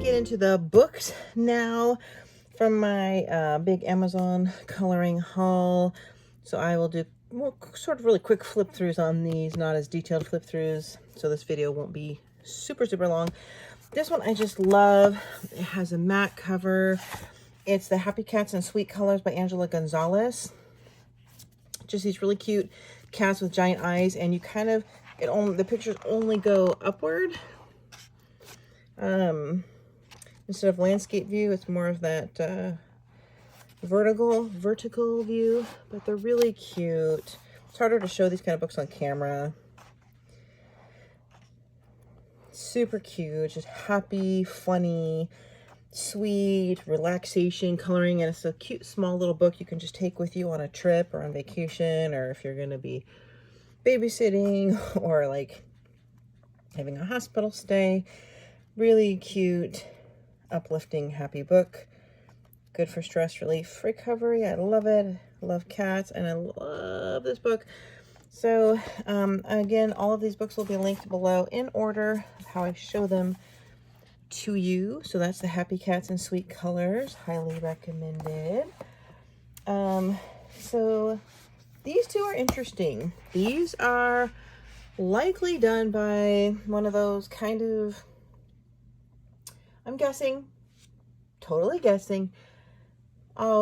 get into the books now from my big Amazon coloring haul. So I will do sort of really quick flip throughs on these, not as detailed flip throughs, so this video won't be super long. This one I just love. It has a matte cover. It's the Happy Cats and Sweet Colors by Angela Gonzalez. Just these really cute cats with giant eyes, and you kind of, the pictures only go upward. Instead of landscape view, it's more of that vertical view, but they're really cute. It's harder to show these kind of books on camera. Super cute, just happy, funny, sweet, relaxation coloring, and it's a cute small little book you can just take with you on a trip or on vacation, or if you're going to be babysitting or like having a hospital stay. Really cute, uplifting, happy book. Good for stress relief recovery. I love it. I love cats, and I love this book. So again, all of these books will be linked below in order of how I show them to you. So that's the Happy Cats and Sweet Colors, highly recommended. So these two are interesting. These are likely done by one of those kind of, I'm guessing, totally guessing,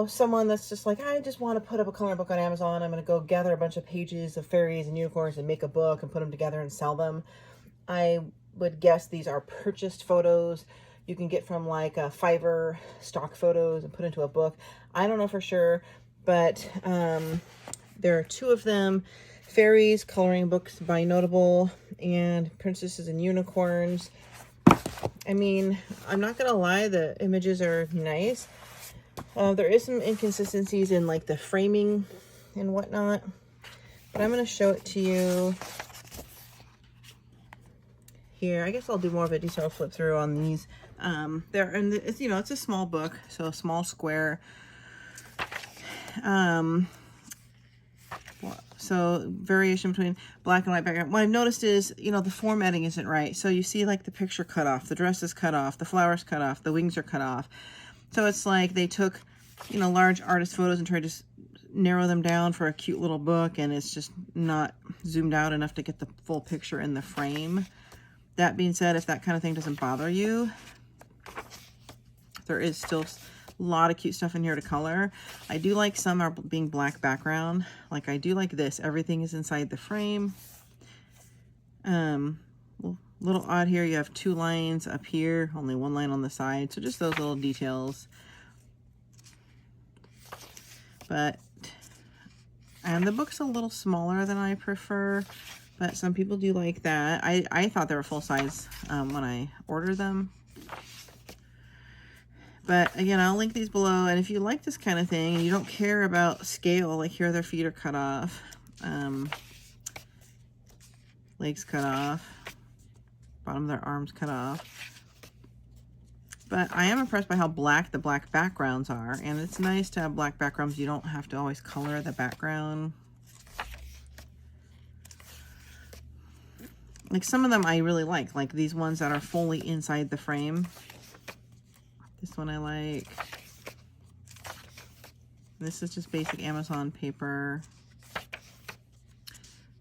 someone that's just like, I just want to put up a coloring book on Amazon. I'm going to go gather a bunch of pages of fairies and unicorns and make a book and put them together and sell them. I would guess these are purchased photos you can get from like a Fiverr, stock photos, and put into a book. I don't know for sure, but there are two of them. Fairies coloring books by Notable and Princesses and Unicorns. I mean, I'm not gonna lie, the images are nice. There is some inconsistencies in like the framing and whatnot, but I'm gonna show it to you here. I guess I'll do more of a detailed flip through on these. It's, it's a small book, so a small square. So variation between black and white background. What I've noticed is, the formatting isn't right. So you see like the picture cut off, the dress is cut off, the flowers cut off, the wings are cut off. So it's like they took, large artist photos and tried to narrow them down for a cute little book, and it's just not zoomed out enough to get the full picture in the frame. That being said, if that kind of thing doesn't bother you, there is still a lot of cute stuff in here to color. I do like some are being black background. Like I do like this. Everything is inside the frame. Little odd here. You have 2 lines up here, only 1 line on the side. So just those little details. And the book's a little smaller than I prefer, but some people do like that. I thought they were full size when I ordered them. But again, I'll link these below. And if you like this kind of thing and you don't care about scale, like here their feet are cut off, legs cut off, bottom of their arms cut off. But I am impressed by how black the black backgrounds are. And it's nice to have black backgrounds. You don't have to always color the background. Like some of them I really like these ones that are fully inside the frame. This one I like. This is just basic Amazon paper.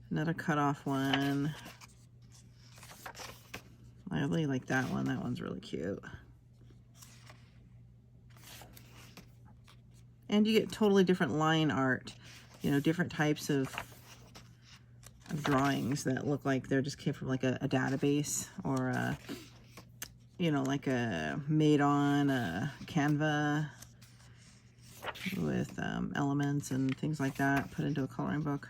Another cut-off one. I really like that one. That one's really cute. And you get totally different line art. Different types of drawings that look like they just came from like a database, or a, like a made on a Canva with elements and things like that put into a coloring book.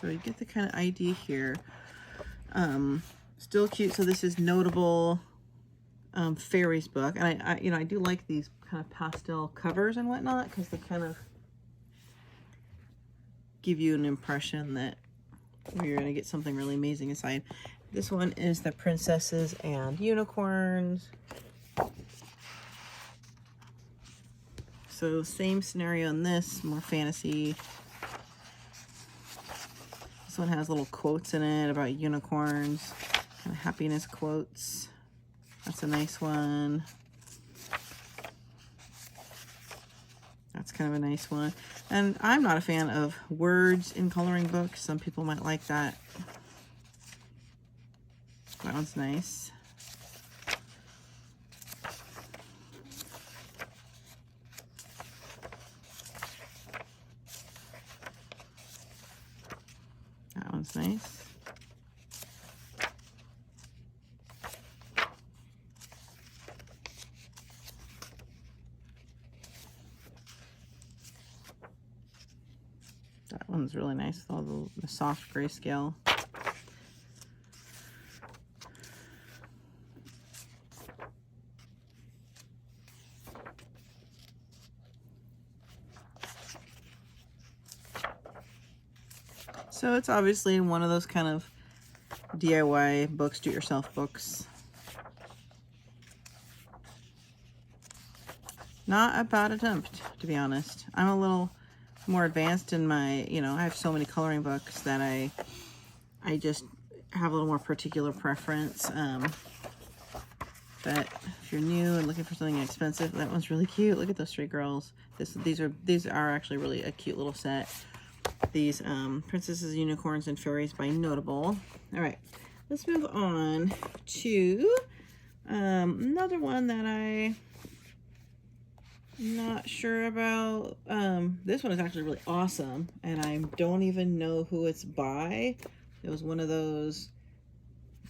So you get the kind of idea here. Still cute. So this is Notable Fairies book, and I do like these kind of pastel covers and whatnot, because they kind of give you an impression that you're going to get something really amazing inside. This one is the Princesses and Unicorns. So same scenario in this, more fantasy. one has little quotes in it about unicorns, kind of happiness quotes. That's a nice one. That's kind of a nice one. And I'm not a fan of words in coloring books. Some people might like that. That one's nice. That one's nice. That one's really nice with all the soft grayscale. So it's obviously one of those kind of DIY books, do-it-yourself books. Not a bad attempt, to be honest. I'm a little more advanced in my, you know, I have so many coloring books that I just have a little more particular preference. But if you're new and looking for something inexpensive, that one's really cute. Look at those three girls. These are actually really a cute little set. These Princesses, Unicorns, and Fairies by Notable. All right, let's move on to another one that I'm not sure about. This one is actually really awesome, and I don't even know who it's by. It was one of those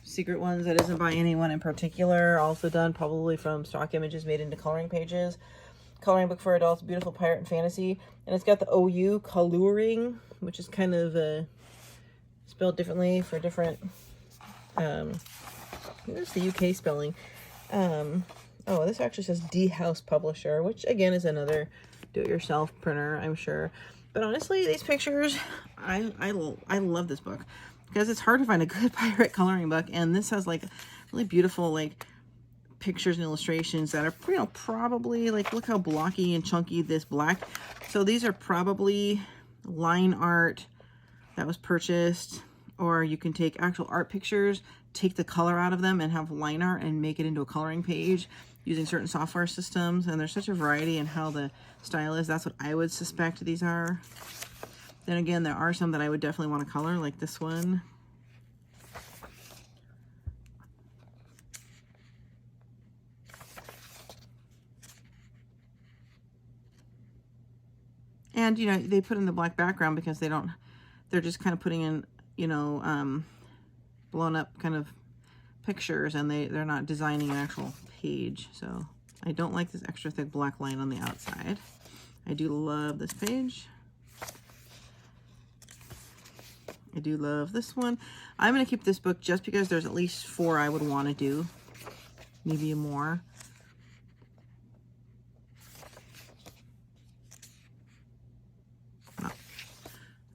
secret ones that isn't by anyone in particular. Also done probably from stock images made into coloring pages. Coloring book for adults, beautiful pirate and fantasy. And it's got the OU coloring, which is kind of spelled differently for different, there's the UK spelling. Oh, this actually says D House Publisher, which again is another do-it-yourself printer, I'm sure. But honestly, these pictures, I love this book because it's hard to find a good pirate coloring book. And this has like really beautiful, like, pictures and illustrations that are, you know, probably like, look how blocky and chunky this black. So these are probably line art that was purchased, or you can take actual art pictures, take the color out of them and have line art and make it into a coloring page using certain software systems. And there's such a variety in how the style is. That's what I would suspect these are. Then again, there are some that I would definitely want to color, like this one. And, you know, they put in the black background because they're just kind of putting in, you know, blown up kind of pictures, and they're not designing an actual page. So I don't like this extra thick black line on the outside. I do love this page. I do love this one. I'm going to keep this book just because there's at least 4 I would want to do, maybe more.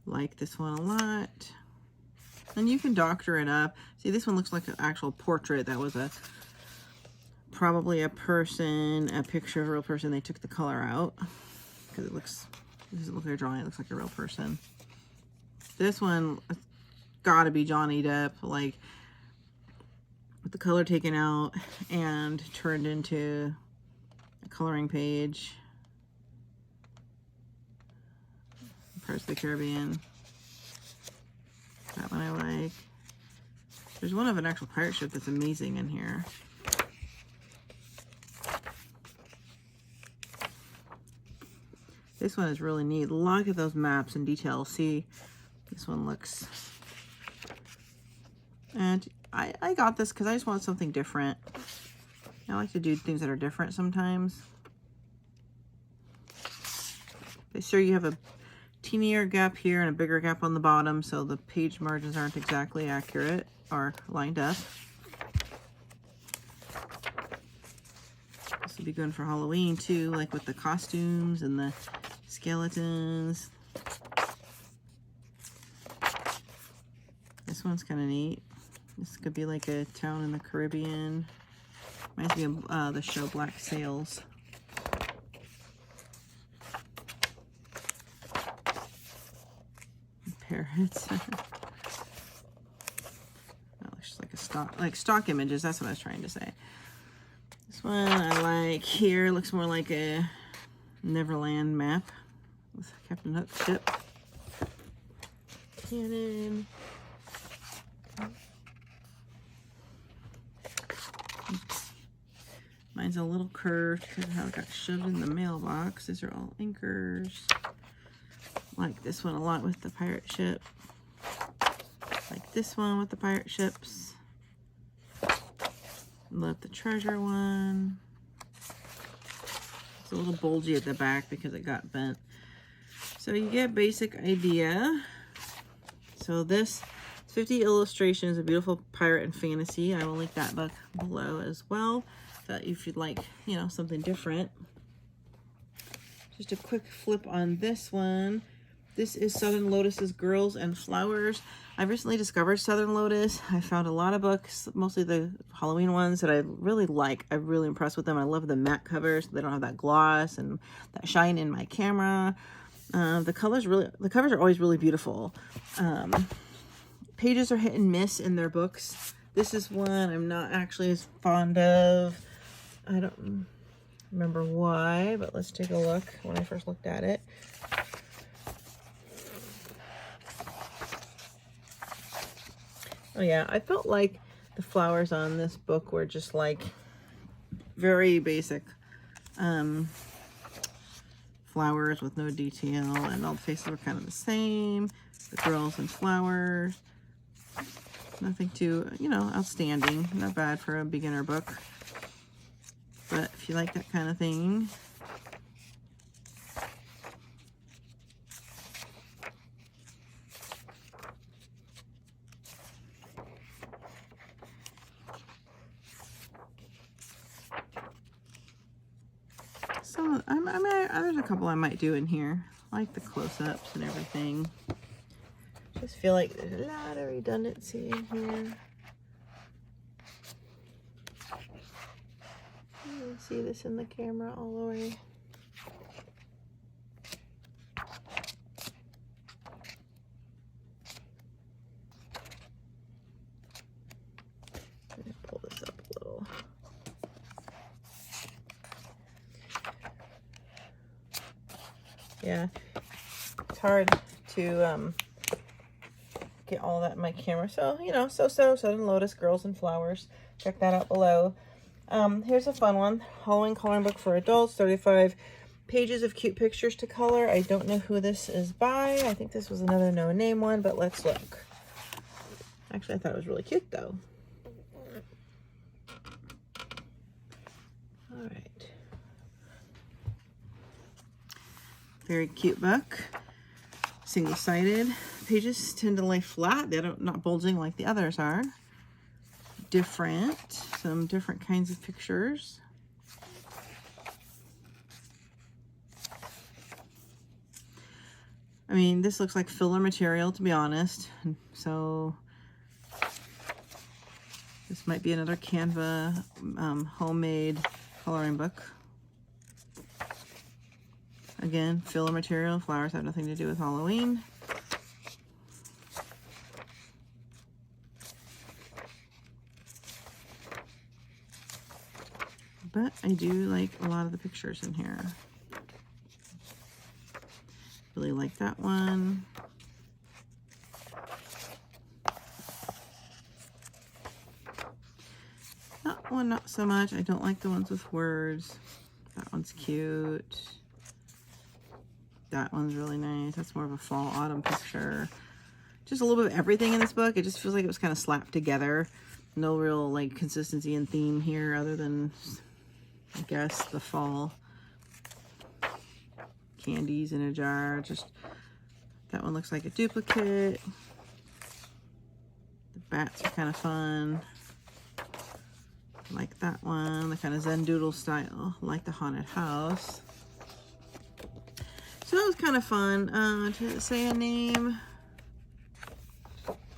Like this one a lot. And you can doctor it up. See, this one looks like an actual portrait. That was probably a person, a picture of a real person. They took the color out because it doesn't look like a drawing. It looks like a real person. This one gotta be Johnny Depp, like with the color taken out and turned into a coloring page. Pirates of the Caribbean. That one I like. There's one of an actual pirate ship that's amazing in here. This one is really neat. Look at those maps and details. See, this one looks... And I got this because I just want something different. I like to do things that are different sometimes. Okay, so you have a teenier gap here and a bigger gap on the bottom, so the page margins aren't exactly accurate or lined up. This will be good for Halloween too, like with the costumes and the skeletons. This one's kind of neat. This could be like a town in the Caribbean. Reminds me of the show Black Sails. Parrots. stock images. That's what I was trying to say. This one I like here. Looks more like a Neverland map with Captain Hook's ship. Cannon. Oops. Mine's a little curved because of how it got shoved in the mailbox. These are all anchors. Like this one a lot with the pirate ship. Like this one with the pirate ships. Love the treasure one. It's a little bulgy at the back because it got bent. So you get a basic idea. So this 50 illustrations, a beautiful pirate and fantasy. I will link that book below as well. That if you'd like, you know, something different. Just a quick flip on this one. This is Southern Lotus's Girls and Flowers. I recently discovered Southern Lotus. I found a lot of books, mostly the Halloween ones that I really like. I'm really impressed with them. I love the matte covers. They don't have that gloss and that shine in my camera. The covers are always really beautiful. Pages are hit and miss in their books. This is one I'm not actually as fond of. I don't remember why, but let's take a look when I first looked at it. Oh yeah, I felt like the flowers on this book were just like very basic flowers with no detail, and all the faces were kind of the same. The girls and flowers. Nothing too, you know, outstanding. Not bad for a beginner book. But if you like that kind of thing, so there's a couple I might do in here. I like the close-ups and everything. Just feel like there's a lot of redundancy in here. You can see this in the camera all the way. Let me pull this up a little. Yeah, it's hard to get all that in my camera. So, you know, Southern Lotus, Girls and Flowers. Check that out below. Here's a fun one. Halloween coloring book for adults. 35 pages of cute pictures to color. I don't know who this is by. I think this was another no-name one, but let's look. Actually, I thought it was really cute, though. All right. Very cute book. Single-sided. Pages tend to lay flat. They're not bulging like the others are. Different. Some different kinds of pictures. I mean, this looks like filler material, to be honest. So this might be another Canva homemade coloring book. Again, filler material. Flowers have nothing to do with Halloween. But I do like a lot of the pictures in here. Really like that one. That one, not so much. I don't like the ones with words. That one's cute. That one's really nice. That's more of a fall autumn picture. Just a little bit of everything in this book. It just feels like it was kind of slapped together. No real like consistency and theme here other than, I guess, the fall candies in a jar. Just that one looks like a duplicate. The bats are kind of fun. Like that one, the kind of Zen doodle style, like the haunted house. So that was kind of fun. To say a name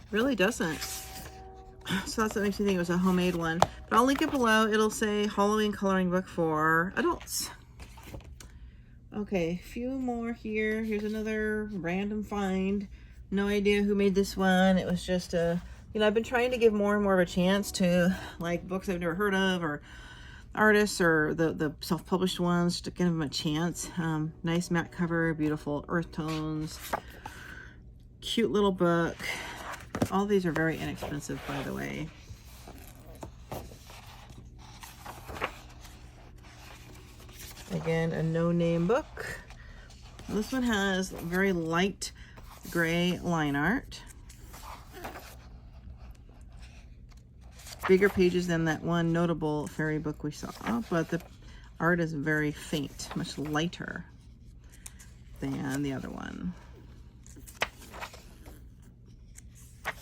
really doesn't. So that's what makes me think it was a homemade one. But I'll link it below. It'll say Halloween coloring book for adults. Okay, a few more here. Here's another random find. No idea who made this one. It was just a You know, I've been trying to give more and more of a chance to like books I've never heard of, or artists, or the self-published ones, to give them a chance. Nice matte cover, beautiful earth tones, cute little book. All these are very inexpensive, by the way. Again, a no-name book. This one has very light gray line art. Bigger pages than that one notable fairy book we saw, but the art is very faint, much lighter than the other one.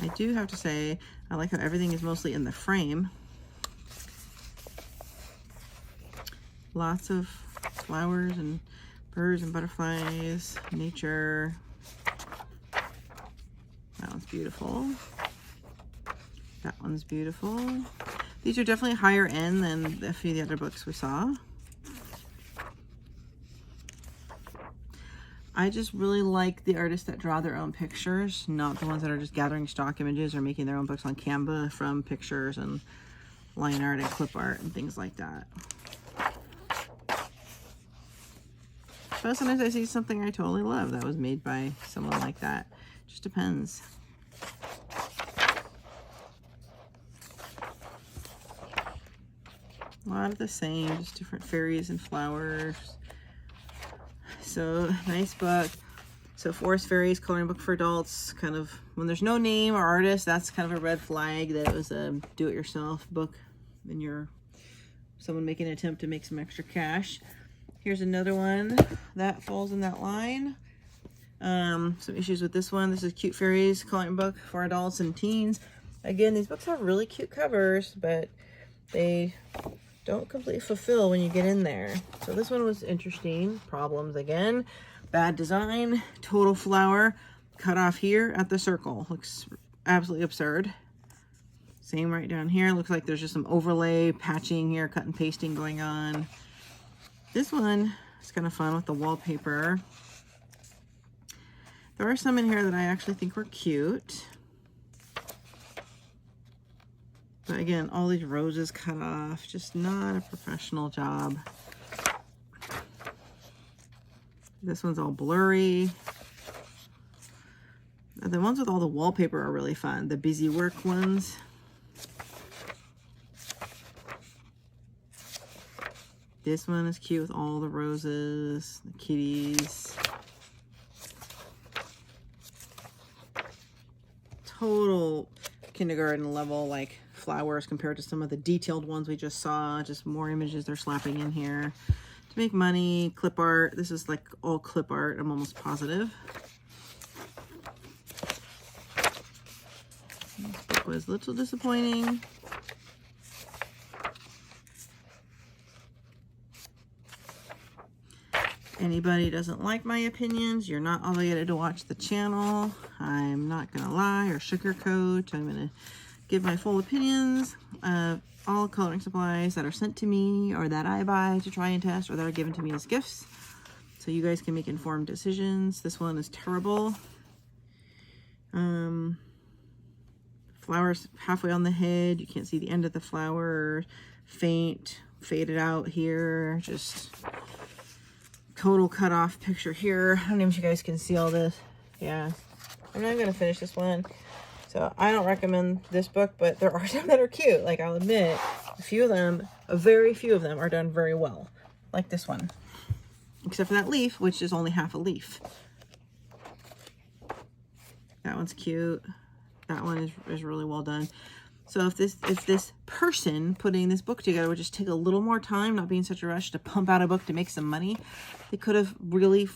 I do have to say, I like how everything is mostly in the frame. Lots of flowers and birds and butterflies, nature. That one's beautiful. That one's beautiful. These are definitely higher end than a few of the other books we saw. I just really like the artists that draw their own pictures, not the ones that are just gathering stock images or making their own books on Canva from pictures and line art and clip art and things like that. But sometimes I see something I totally love that was made by someone like that. Just depends. A lot of the same, just different fairies and flowers. So, nice book. So, Forest Fairies, coloring book for adults. Kind of, when there's no name or artist, that's kind of a red flag that it was a do-it-yourself book and you're someone making an attempt to make some extra cash. Here's another one that falls in that line. Some issues with this one. This is Cute Fairies, coloring book for adults and teens. Again, these books have really cute covers, but they don't completely fulfill when you get in there. So this one was interesting. Problems again. Bad design. Total flower cut off here at the circle. Looks absolutely absurd. Same right down here. Looks like there's just some overlay, patching here, cut and pasting going on. This one is kind of fun with the wallpaper. There are some in here that I actually think were cute. But again, all these roses cut off, just not a professional job. This one's all blurry. The ones with all the wallpaper are really fun, the busy work ones. This one is cute with all the roses, the kitties. Total kindergarten level, like, flowers compared to some of the detailed ones we just saw. Just more images they're slapping in here to make money. Clip art. This is like all clip art, I'm almost positive. This book was a little disappointing. Anybody doesn't like my opinions, you're not obligated to watch the channel. I'm not gonna lie or sugarcoat. I'm gonna give my full opinions of all coloring supplies that are sent to me or that I buy to try and test or that are given to me as gifts, so you guys can make informed decisions. This one is terrible. Flowers halfway on the head. You can't see the end of the flower. Faint, faded out here. Just total cut off picture here. I don't know if you guys can see all this. Yeah, I'm not gonna finish this one. So I don't recommend this book, but there are some that are cute. Like, I'll admit, a few of them, a very few of them are done very well. Like this one. Except for that leaf, which is only half a leaf. That one's cute. That one is really well done. So if this person putting this book together would just take a little more time, not being such a rush to pump out a book to make some money, they could have really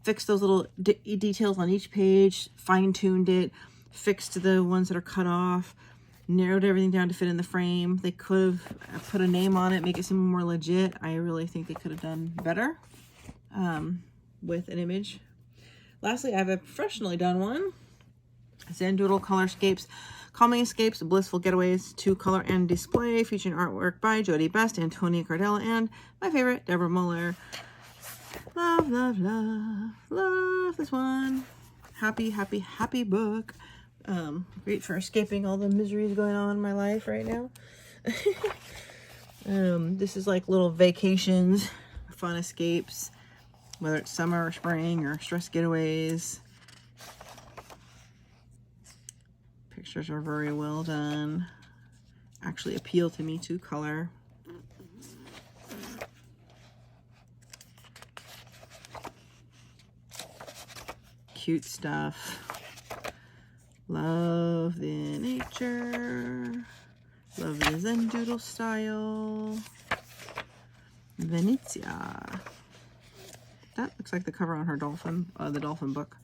fixed those little details on each page, fine-tuned it, fixed the ones that are cut off, narrowed everything down to fit in the frame. They could have put a name on it, make it seem more legit. I really think they could have done better with an image. Lastly, I have a professionally done one. Zen Doodle Colorscapes, Calming Escapes, Blissful Getaways, to color and display, featuring artwork by Jody Best, Antonia Cardella, and my favorite, Deborah Muller. Love, love, love, love this one. Happy, happy, happy book. Great for escaping all the miseries going on in my life right now. This is like little vacations, fun escapes, whether it's summer or spring or stress getaways. Pictures are very well done. Actually appeal to me to color. Cute stuff. Love the nature. Love the Zen doodle style. Venezia. That looks like the cover on her dolphin, the dolphin book.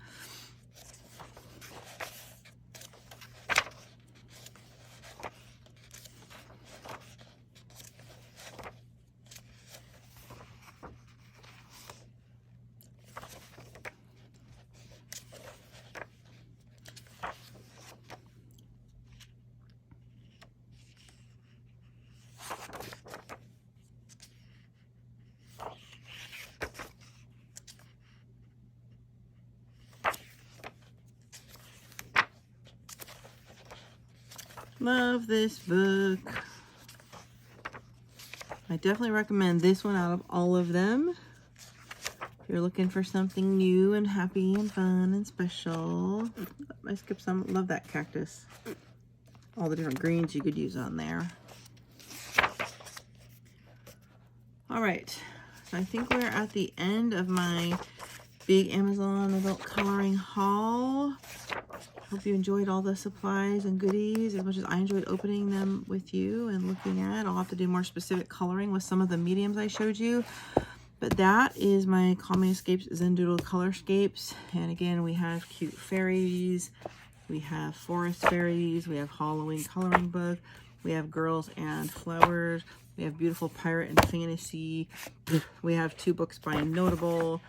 Love this book. I definitely recommend this one out of all of them. If you're looking for something new and happy and fun and special. I skipped some. Love that cactus. All the different greens you could use on there. All right. So I think we're at the end of my big Amazon adult coloring haul. Hope you enjoyed all the supplies and goodies as much as I enjoyed opening them with you and looking at. I'll have to do more specific coloring with some of the mediums I showed you. But that is my Calming Escapes Zen Doodle Colorscapes. And again, we have cute fairies. We have forest fairies. We have Halloween coloring book. We have girls and flowers. We have beautiful pirate and fantasy. We have 2 books by Notable.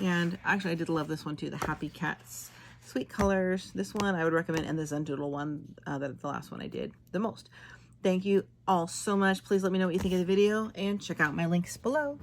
And actually, I did love this one too, the Happy Cats. Sweet colors. This one I would recommend, and the Zen Doodle one, the last one I did the most. Thank you all so much. Please let me know what you think of the video and check out my links below.